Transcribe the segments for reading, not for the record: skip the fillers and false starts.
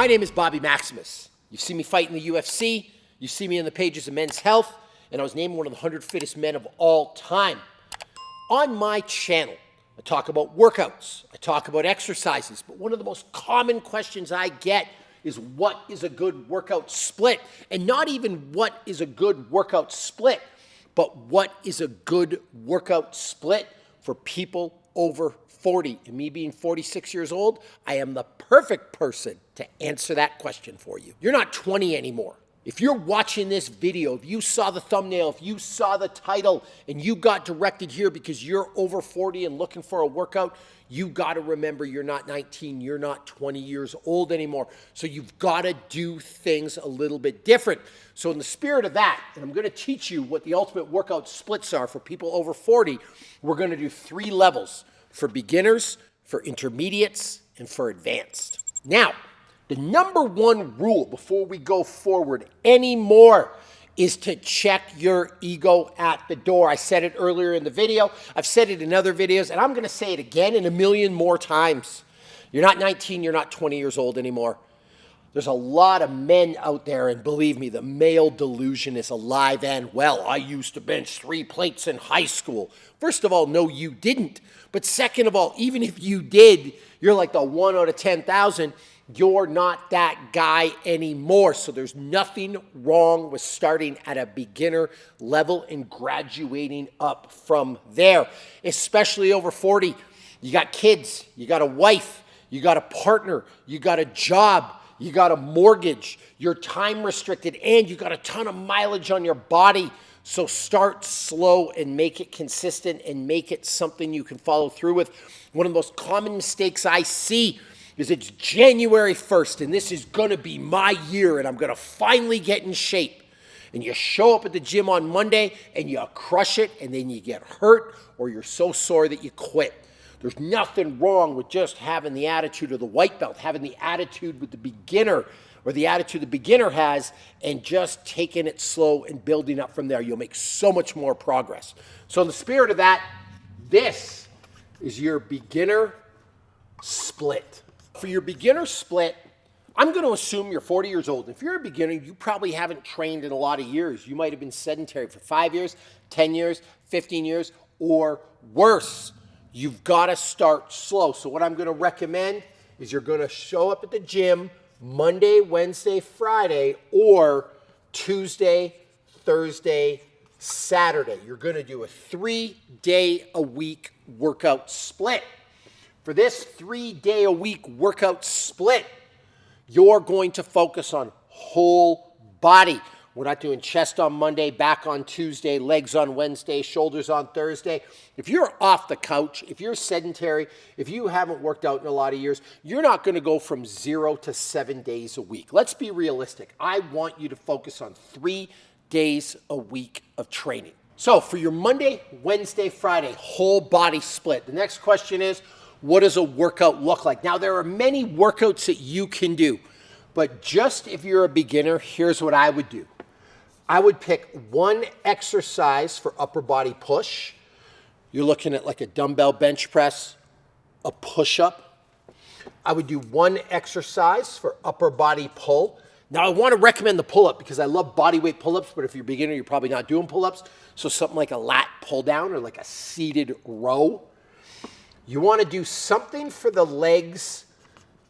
My name is Bobby Maximus. You've seen me fight in the UFC, you see me in the pages of Men's Health, and I was named one of the 100 fittest men of all time. On my channel, I talk about workouts, I talk about exercises, but one of the most common questions I get is what is a good workout split? And not even what is a good workout split, but what is a good workout split for people over 40. And me being 46 years old, I am the perfect person to answer that question for you. You're not 20 anymore. If you're watching this video, if you saw the thumbnail, if you saw the title, and you got directed here because you're over 40 and looking for a workout, you got to remember you're not 19, you're not 20 years old anymore. So you've got to do things a little bit different. So in the spirit of that, and I'm going to teach you what the ultimate workout splits are for people over 40, we're going to do 3 levels: for beginners, for intermediates, and for advanced. Now, the number one rule before we go forward anymore is to check your ego at the door. I said it earlier in the video. I've said it in other videos, and I'm going to say it again and a million more times. You're not 19, you're not 20 years old anymore. There's a lot of men out there, and believe me, the male delusion is alive and well. I used to bench 3 plates in high school. First of all, no, you didn't. But second of all, even if you did, you're like the 1 out of 10,000. You're not that guy anymore. So there's nothing wrong with starting at a beginner level and graduating up from there, especially over 40. You got kids, you got a wife, you got a partner, you got a job, you got a mortgage, you're time restricted, and you got a ton of mileage on your body. So start slow and make it consistent and make it something you can follow through with. One of the most common mistakes I see is it's January 1st and this is going to be my year and I'm going to finally get in shape. And you show up at the gym on Monday and you crush it, and then you get hurt or you're so sore that you quit. There's nothing wrong with just having the attitude of the white belt, having the attitude with the beginner, or the attitude the beginner has, and just taking it slow and building up from there. You'll make so much more progress. So in the spirit of that, this is your beginner split. For your beginner split, I'm going to assume you're 40 years old. If you're a beginner, you probably haven't trained in a lot of years. You might have been sedentary for 5 years, 10 years, 15 years, or worse. You've got to start slow. So what I'm going to recommend is you're going to show up at the gym Monday, Wednesday, Friday, or Tuesday, Thursday, Saturday. You're going to do a 3-day-a-week workout split. For this 3-day-a-week workout split, you're going to focus on whole body. We're not doing chest on Monday, back on Tuesday, legs on Wednesday, shoulders on Thursday. If you're off the couch, if you're sedentary, if you haven't worked out in a lot of years, you're not going to go from 0 to 7 days a week. Let's be realistic. I want you to focus on 3 days a week of training. So for your Monday, Wednesday, Friday, whole body split, the next question is, what does a workout look like? Now, there are many workouts that you can do, but just if you're a beginner, here's what I would do. I would pick one exercise for upper body push. You're looking at like a dumbbell bench press, a push-up. I would do one exercise for upper body pull. Now, I want to recommend the pull-up because I love body weight pull-ups, but if you're a beginner, you're probably not doing pull-ups. So something like a lat pull down or like a seated row. You want to do something for the legs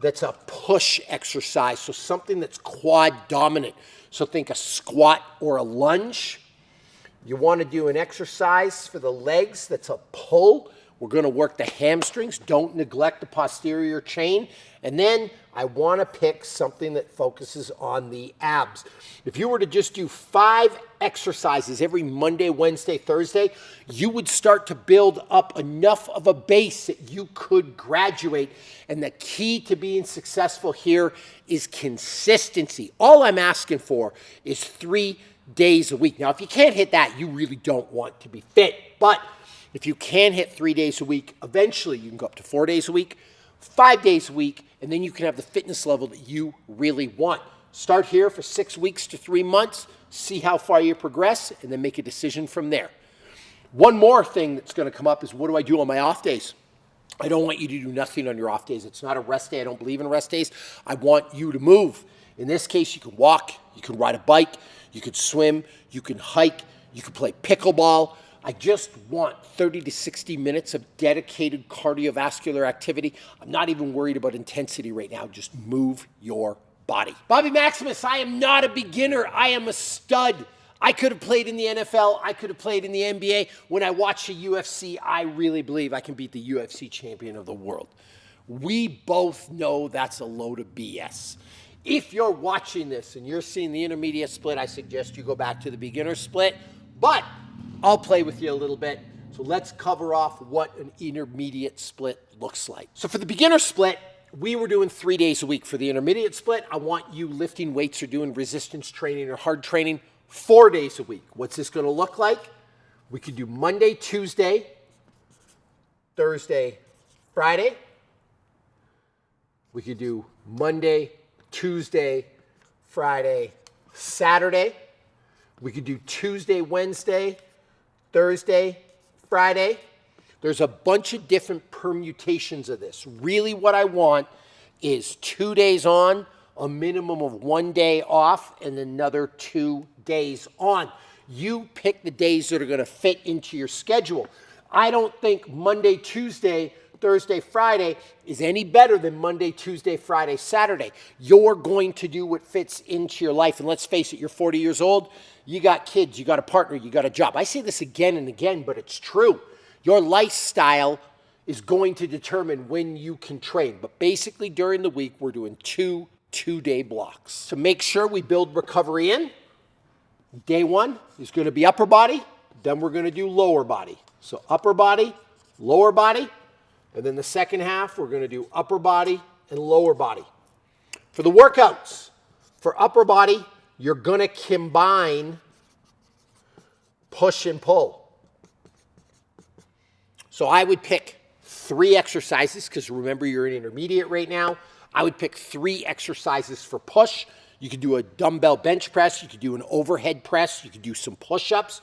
that's a push exercise, so something that's quad dominant. So think a squat or a lunge. You want to do an exercise for the legs that's a pull. We're going to work the hamstrings. Don't neglect the posterior chain. And then I want to pick something that focuses on the abs. If you were to just do 5 exercises every Monday, Wednesday, Thursday, you would start to build up enough of a base that you could graduate. And the key to being successful here is consistency. All I'm asking for is 3 days a week. Now, if you can't hit that, you really don't want to be fit. But if you can hit 3 days a week, eventually you can go up to 4 days a week, 5 days a week, and then you can have the fitness level that you really want. Start here for 6 weeks to 3 months, see how far you progress, and then make a decision from there. One more thing that's going to come up is, what do I do on my off days? I don't want you to do nothing on your off days. It's not a rest day. I don't believe in rest days. I want you to move. In this case, you can walk, you can ride a bike, you can swim, you can hike, you can play pickleball. I just want 30 to 60 minutes of dedicated cardiovascular activity. I'm not even worried about intensity right now. Just move your body. Bobby Maximus, I am not a beginner. I am a stud. I could have played in the NFL. I could have played in the NBA. When I watch the UFC, I really believe I can beat the UFC champion of the world. We both know that's a load of BS. If you're watching this and you're seeing the intermediate split, I suggest you go back to the beginner split, but I'll play with you a little bit. So let's cover off what an intermediate split looks like. So for the beginner split, we were doing 3 days a week. For the intermediate split, I want you lifting weights or doing resistance training or hard training 4 days a week. What's this going to look like? We could do Monday, Tuesday, Thursday, Friday. We could do Monday, Tuesday, Friday, Saturday. We could do Tuesday, Wednesday, Thursday, Friday. There's a bunch of different permutations of this. Really what I want is 2 days on, a minimum of 1 day off, and another 2 days on. You pick the days that are going to fit into your schedule. I don't think Monday, Tuesday, Thursday, Friday is any better than Monday, Tuesday, Friday, Saturday. You're going to do what fits into your life. And let's face it, you're 40 years old, you got kids, you got a partner, you got a job. I say this again and again, but it's true. Your lifestyle is going to determine when you can train. But basically during the week, we're doing two-day blocks. To make sure we build recovery in, day one is going to be upper body, then we're going to do lower body. So upper body, lower body, and then the second half, we're going to do upper body and lower body. For the workouts, for upper body, you're going to combine push and pull. So I would pick 3 exercises, because remember you're in intermediate right now. I would pick 3 exercises for push. You could do a dumbbell bench press. You could do an overhead press. You could do some push-ups.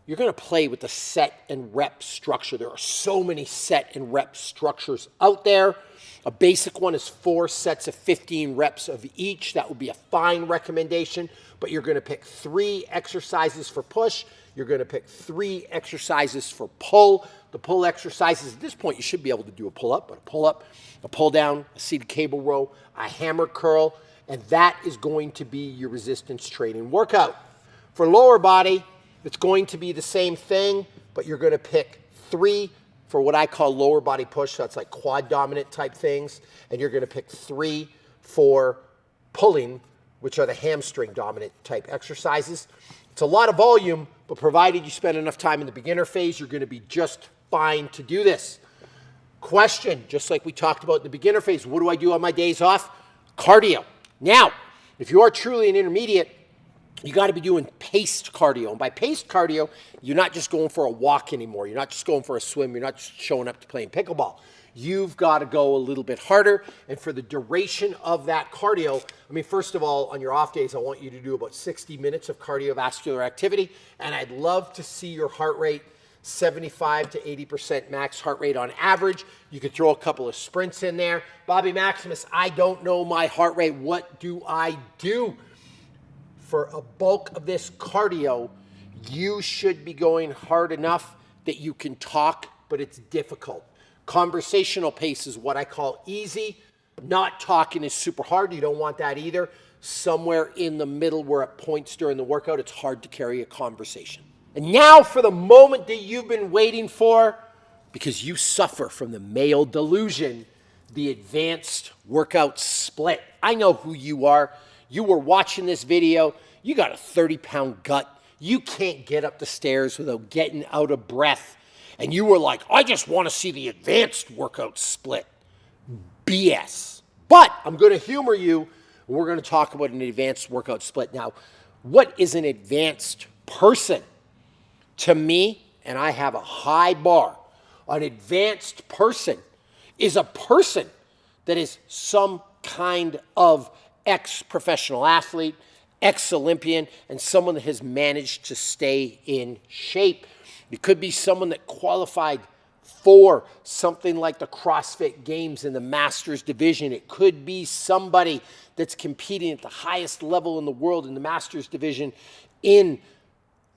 You're going to play with the set and rep structure. There are so many set and rep structures out there. A basic one is 4 sets of 15 reps of each. That would be a fine recommendation, but you're going to pick 3 exercises for push. You're going to pick 3 exercises for pull. The pull exercises, at this point, you should be able to do a pull-up, but a pull-up, a pull-down, a seated cable row, a hammer curl, and that is going to be your resistance training workout. For lower body, it's going to be the same thing, but you're going to pick 3 for what I call lower body push. That's like quad dominant type things. And you're going to pick 3 for pulling, which are the hamstring dominant type exercises. It's a lot of volume, but provided you spend enough time in the beginner phase, you're going to be just fine to do this. Question, just like we talked about in the beginner phase, what do I do on my days off? Cardio. Now, if you are truly an intermediate, you got to be doing paced cardio. And by paced cardio, you're not just going for a walk anymore. You're not just going for a swim. You're not just showing up to playing pickleball. You've got to go a little bit harder. And for the duration of that cardio, I mean, first of all, on your off days, I want you to do about 60 minutes of cardiovascular activity. And I'd love to see your heart rate 75 to 80% max heart rate on average. You could throw a couple of sprints in there. Bobby Maximus, I don't know my heart rate. What do I do? For a bulk of this cardio, you should be going hard enough that you can talk, but it's difficult. Conversational pace is what I call easy. Not talking is super hard. You don't want that either. Somewhere in the middle where at points during the workout, it's hard to carry a conversation. And now for the moment that you've been waiting for, because you suffer from the male delusion, the advanced workout split. I know who you are. You were watching this video, you got a 30-pound gut. You can't get up the stairs without getting out of breath. And you were like, I just want to see the advanced workout split. BS. But I'm going to humor you. We're going to talk about an advanced workout split. Now, what is an advanced person? To me, and I have a high bar, an advanced person is a person that is some kind of ex-professional athlete, ex-Olympian, and someone that has managed to stay in shape. It could be someone that qualified for something like the CrossFit Games in the Masters division. It could be somebody that's competing at the highest level in the world in the Masters division in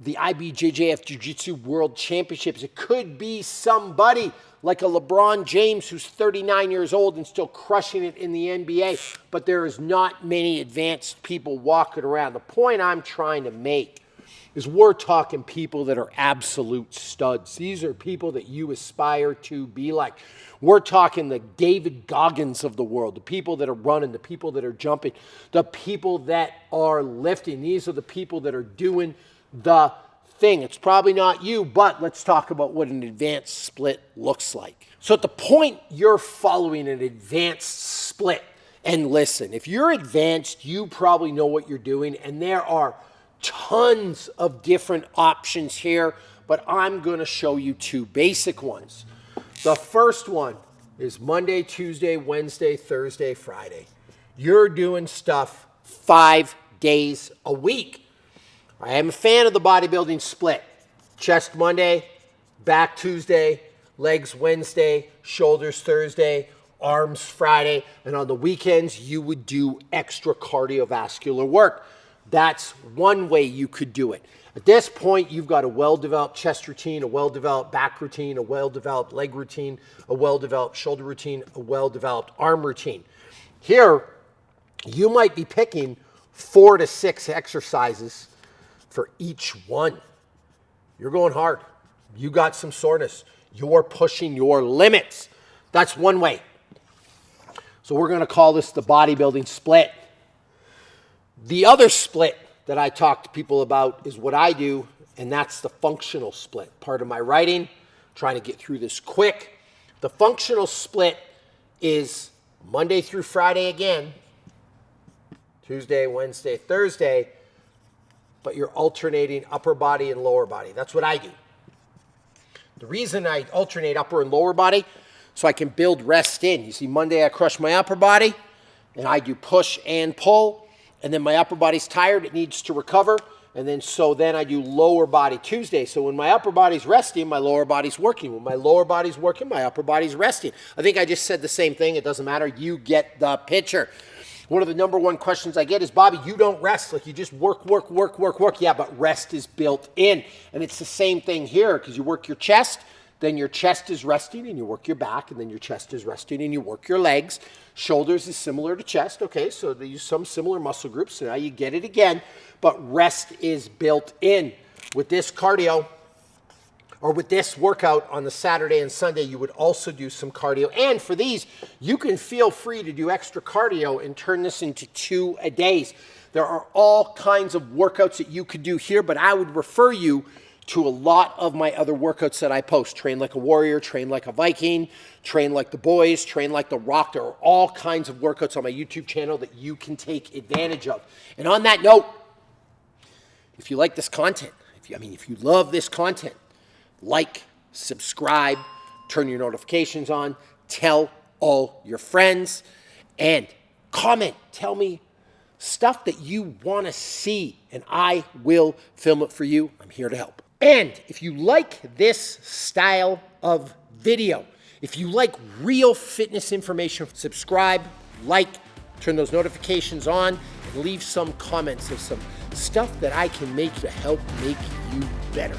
the IBJJF Jiu-Jitsu World Championships. It could be somebody like a LeBron James who's 39 years old and still crushing it in the NBA, but there is not many advanced people walking around. The point I'm trying to make is we're talking people that are absolute studs. These are people that you aspire to be like. We're talking the David Goggins of the world, the people that are running, the people that are jumping, the people that are lifting. These are the people that are doing the thing. It's probably not you, but let's talk about what an advanced split looks like. So at the point you're following an advanced split, and listen, if you're advanced, you probably know what you're doing, and there are tons of different options here, but I'm going to show you two basic ones. The first one is Monday, Tuesday, Wednesday, Thursday, Friday. You're doing stuff 5 days a week. I am a fan of the bodybuilding split. Chest Monday, back Tuesday, legs Wednesday, shoulders Thursday, arms Friday, and on the weekends you would do extra cardiovascular work. That's one way you could do it. At this point, you've got a well-developed chest routine, a well-developed back routine, a well-developed leg routine, a well-developed shoulder routine, a well-developed arm routine. Here, you might be picking 4 to 6 exercises for each one. You're going hard. You got some soreness. You're pushing your limits. That's one way. So we're going to call this the bodybuilding split. The other split that I talk to people about is what I do, and that's the functional split. Part of my writing, trying to get through this quick. The functional split is Monday through Friday again, Tuesday, Wednesday, Thursday, but you're alternating upper body and lower body. That's what I do. The reason I alternate upper and lower body, so I can build rest in. You see, Monday I crush my upper body, and I do push and pull. And then my upper body's tired, it needs to recover. And then I do lower body Tuesday. So when my upper body's resting, my lower body's working. When my lower body's working, my upper body's resting. I think I just said the same thing. It doesn't matter. You get the picture. One of the number one questions I get is, Bobby, you don't rest. Like you just work. Yeah, but rest is built in. And it's the same thing here because you work your chest, then your chest is resting and you work your back, and then your chest is resting and you work your legs. Shoulders is similar to chest. Okay, so they use some similar muscle groups. So now you get it again, but rest is built in. With this cardio, or with this workout on the Saturday and Sunday, you would also do some cardio. And for these, you can feel free to do extra cardio and turn this into 2 a days. There are all kinds of workouts that you could do here, but I would refer you to a lot of my other workouts that I post. Train like a warrior, train like a Viking, train like the boys, train like the Rock. There are all kinds of workouts on my YouTube channel that you can take advantage of. And on that note, if you like this content, if you love this content, like, subscribe, turn your notifications on, tell all your friends, and comment. Tell me stuff that you want to see, and I will film it for you. I'm here to help. And if you like this style of video, if you like real fitness information, subscribe, like, turn those notifications on, and leave some comments of some stuff that I can make to help make you better.